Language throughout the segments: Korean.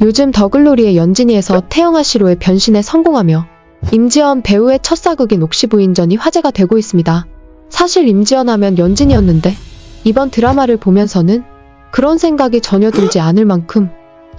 요즘 더글로리의 연진이에서 태영아 씨로의 변신에 성공하며 임지연 배우의 첫 사극인 옥시부인전이 화제가 되고 있습니다. 사실 임지연 하면 연진이었는데 이번 드라마를 보면서는 그런 생각이 전혀 들지 않을 만큼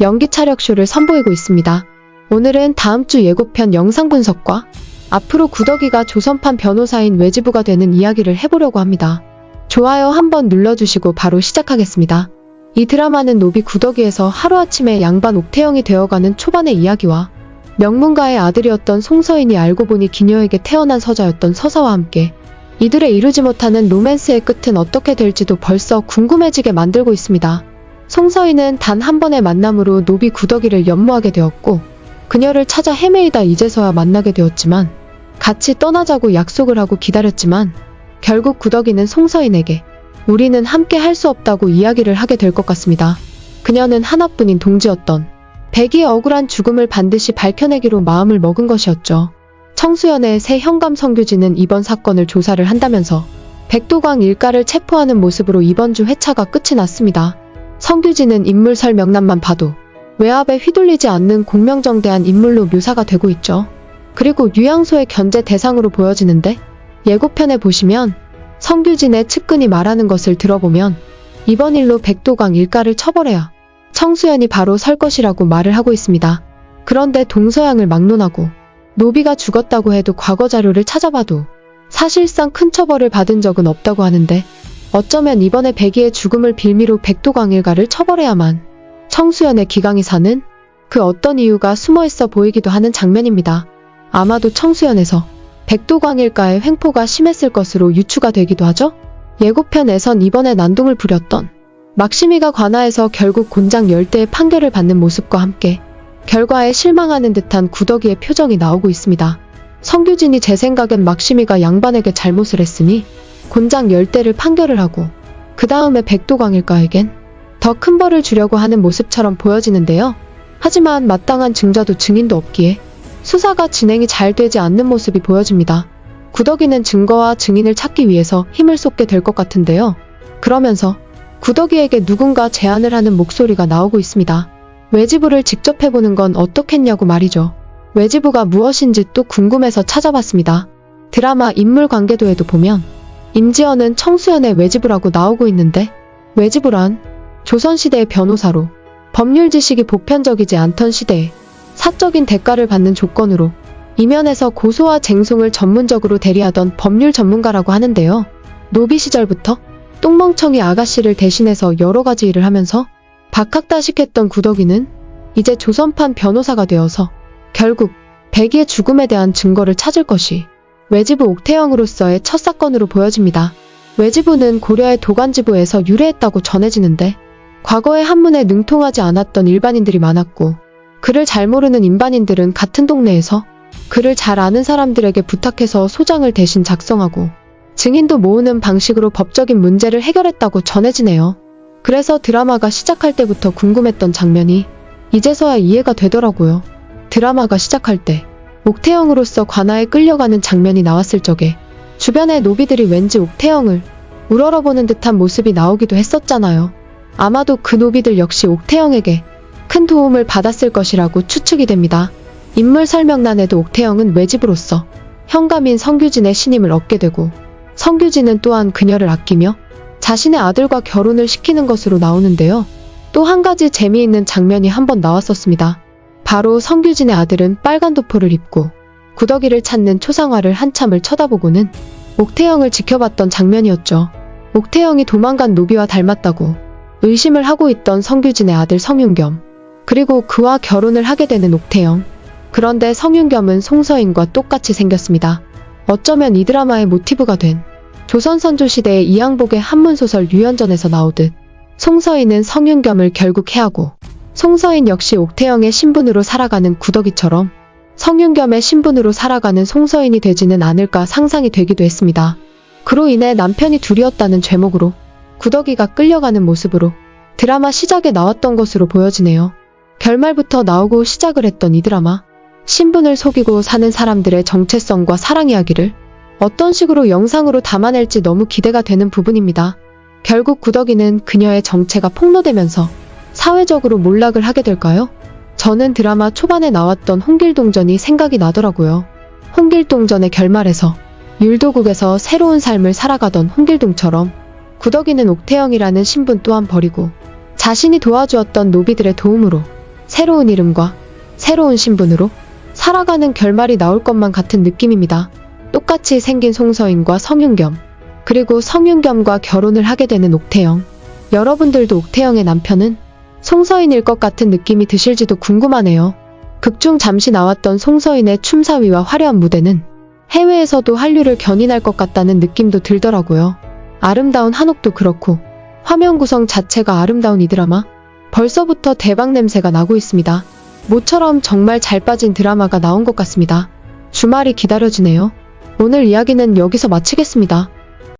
연기 차력쇼를 선보이고 있습니다. 오늘은 다음 주 예고편 영상 분석과 앞으로 구더기가 조선판 변호사인 외지부가 되는 이야기를 해보려고 합니다. 좋아요 한번 눌러주시고 바로 시작하겠습니다. 이 드라마는 노비 구더기에서 하루아침에 양반 옥태영이 되어가는 초반의 이야기와 명문가의 아들이었던 송서인이 알고 보니 기녀에게 태어난 서자였던 서사와 함께 이들의 이루지 못하는 로맨스의 끝은 어떻게 될지도 벌써 궁금해지게 만들고 있습니다. 송서인은 단 한 번의 만남으로 노비 구더기를 연모하게 되었고 그녀를 찾아 헤매이다 이제서야 만나게 되었지만 같이 떠나자고 약속을 하고 기다렸지만 결국 구더기는 송서인에게 우리는 함께 할 수 없다고 이야기를 하게 될 것 같습니다. 그녀는 하나뿐인 동지였던 백이의 억울한 죽음을 반드시 밝혀내기로 마음을 먹은 것이었죠. 청수연의 새 현감 성규진은 이번 사건을 조사를 한다면서 백도광 일가를 체포하는 모습으로 이번 주 회차가 끝이 났습니다. 성규진은 인물 설명란만 봐도 외압에 휘둘리지 않는 공명정대한 인물로 묘사가 되고 있죠. 그리고 유양소의 견제 대상으로 보여지는데 예고편에 보시면 성규진의 측근이 말하는 것을 들어보면 이번 일로 백도광 일가를 처벌해야 청수연이 바로 설 것이라고 말을 하고 있습니다. 그런데 동서양을 막론하고 노비가 죽었다고 해도 과거 자료를 찾아봐도 사실상 큰 처벌을 받은 적은 없다고 하는데 어쩌면 이번에 백이의 죽음을 빌미로 백도광 일가를 처벌해야만 청수연의 기강이 사는 그 어떤 이유가 숨어있어 보이기도 하는 장면입니다. 아마도 청수연에서 백도광 일가의 횡포가 심했을 것으로 유추가 되기도 하죠. 예고편에선 이번에 난동을 부렸던 막심이가 관아에서 결국 곤장 10대의 판결을 받는 모습과 함께 결과에 실망하는 듯한 구더기의 표정이 나오고 있습니다. 성규진이 제 생각엔 막심이가 양반에게 잘못을 했으니 곤장 10대를 판결을 하고 그 다음에 백도광 일가에겐 더 큰 벌을 주려고 하는 모습처럼 보여지는데요. 하지만 마땅한 증자도 증인도 없기에 수사가 진행이 잘 되지 않는 모습이 보여집니다. 구더기는 증거와 증인을 찾기 위해서 힘을 쏟게 될 것 같은데요. 그러면서 구더기에게 누군가 제안을 하는 목소리가 나오고 있습니다. 외지부를 직접 해보는 건 어떻겠냐고 말이죠. 외지부가 무엇인지 또 궁금해서 찾아봤습니다. 드라마 인물관계도에도 보면 임지연은 청수연의 외지부라고 나오고 있는데 외지부란 조선시대의 변호사로 법률 지식이 보편적이지 않던 시대에 사적인 대가를 받는 조건으로 이면에서 고소와 쟁송을 전문적으로 대리하던 법률 전문가라고 하는데요. 노비 시절부터 똥멍청이 아가씨를 대신해서 여러 가지 일을 하면서 박학다식했던 구더기는 이제 조선판 변호사가 되어서 결국 백이의 죽음에 대한 증거를 찾을 것이 외지부 옥태영으로서의 첫 사건으로 보여집니다. 외지부는 고려의 도간지부에서 유래했다고 전해지는데 과거에 한문에 능통하지 않았던 일반인들이 많았고 그를 잘 모르는 일반인들은 같은 동네에서 그를 잘 아는 사람들에게 부탁해서 소장을 대신 작성하고 증인도 모으는 방식으로 법적인 문제를 해결했다고 전해지네요. 그래서 드라마가 시작할 때부터 궁금했던 장면이 이제서야 이해가 되더라고요. 드라마가 시작할 때 옥태영으로서 관아에 끌려가는 장면이 나왔을 적에 주변의 노비들이 왠지 옥태영을 우러러보는 듯한 모습이 나오기도 했었잖아요. 아마도 그 노비들 역시 옥태영에게 큰 도움을 받았을 것이라고 추측이 됩니다. 인물 설명란에도 옥태영은 외지부로서 현감인 성규진의 신임을 얻게 되고 성규진은 또한 그녀를 아끼며 자신의 아들과 결혼을 시키는 것으로 나오는데요. 또 한 가지 재미있는 장면이 한번 나왔었습니다. 바로 성규진의 아들은 빨간 도포를 입고 구더기를 찾는 초상화를 한참을 쳐다보고는 옥태영을 지켜봤던 장면이었죠. 옥태영이 도망간 노비와 닮았다고 의심을 하고 있던 성규진의 아들 성윤겸, 그리고 그와 결혼을 하게 되는 옥태영. 그런데 성윤겸은 송서인과 똑같이 생겼습니다. 어쩌면 이 드라마의 모티브가 된 조선 선조시대의 이항복의 한문소설 유연전에서 나오듯 송서인은 성윤겸을 결국 해하고 송서인 역시 옥태영의 신분으로 살아가는 구더기처럼 성윤겸의 신분으로 살아가는 송서인이 되지는 않을까 상상이 되기도 했습니다. 그로 인해 남편이 둘이었다는 죄목으로 구더기가 끌려가는 모습으로 드라마 시작에 나왔던 것으로 보여지네요. 결말부터 나오고 시작을 했던 이 드라마. 신분을 속이고 사는 사람들의 정체성과 사랑 이야기를 어떤 식으로 영상으로 담아낼지 너무 기대가 되는 부분입니다. 결국 구더기는 그녀의 정체가 폭로되면서 사회적으로 몰락을 하게 될까요? 저는 드라마 초반에 나왔던 홍길동전이 생각이 나더라고요. 홍길동전의 결말에서 율도국에서 새로운 삶을 살아가던 홍길동처럼 구덕이는 옥태영이라는 신분 또한 버리고 자신이 도와주었던 노비들의 도움으로 새로운 이름과 새로운 신분으로 살아가는 결말이 나올 것만 같은 느낌입니다. 똑같이 생긴 송서인과 성윤겸, 그리고 성윤겸과 결혼을 하게 되는 옥태영. 여러분들도 옥태영의 남편은 송서인일 것 같은 느낌이 드실지도 궁금하네요. 극중 잠시 나왔던 송서인의 춤사위와 화려한 무대는 해외에서도 한류를 견인할 것 같다는 느낌도 들더라고요. 아름다운 한옥도 그렇고 화면 구성 자체가 아름다운 이 드라마, 벌써부터 대박 냄새가 나고 있습니다. 모처럼 정말 잘 빠진 드라마가 나온 것 같습니다. 주말이 기다려지네요. 오늘 이야기는 여기서 마치겠습니다.